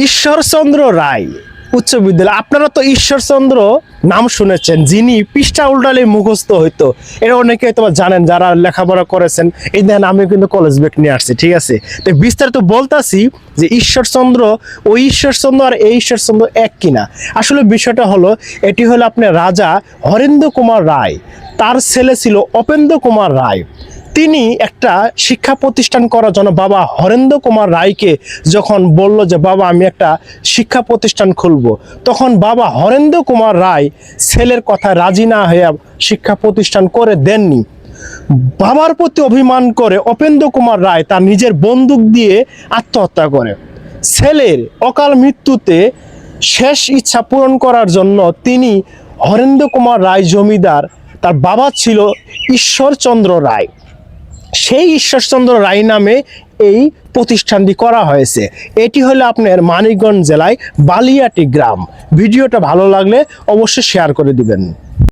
ঈশ্বরচন্দ্র রায় উচ্চ বিদ্যালয়, আপনারা তো ঈশ্বরচন্দ্র নাম শুনেছেন, যিনি পৃষ্ঠা উল্টালে মুখস্থ হইতো। এটা অনেকে হয়তো জানেন যারা লেখাপড়া করেছেন। এই দেখেন আমি কিন্তু কলেজ ব্যাগ নিয়ে আসছি, ঠিক আছে। তো বিস্তারিত বলতাছি যে ঈশ্বরচন্দ্র, ওই ঈশ্বরচন্দ্র আর এই ঈশ্বরচন্দ্র এক কিনা। আসলে বিষয়টা হলো, এটি হলো আপনার রাজা হরেন্দ্র কুমার রায়, তার ছেলে ছিল অপেন্দ্র কুমার রায়। তিনি একটা শিক্ষা প্রতিষ্ঠান করার জন্য বাবা হরেন্দ্র কুমার রায়কে যখন বলল যে বাবা আমি একটা শিক্ষা প্রতিষ্ঠান খুলব, তখন বাবা হরেন্দ্র কুমার রায় ছেলের কথা রাজি না হয়ে শিক্ষা প্রতিষ্ঠান করে দেননি। বাবার প্রতি অভিমান করে অপেন্দ্র কুমার রায় তার নিজের বন্দুক দিয়ে আত্মহত্যা করে। ছেলের অকাল মৃত্যুতে শেষ ইচ্ছা পূরণ করার জন্য তিনি হরেন্দ্র কুমার রায় জমিদার, তার বাবা ছিল ঈশ্বরচন্দ্র রায়, সেই ঈশ্বরচন্দ্র রায় নামে এই প্রতিষ্ঠানটি করা হয়েছে। এটি হলো আপনার মানিকগঞ্জ জেলায় বালিয়াটি গ্রাম। ভিডিওটা ভালো লাগলে অবশ্যই শেয়ার করে দিবেন।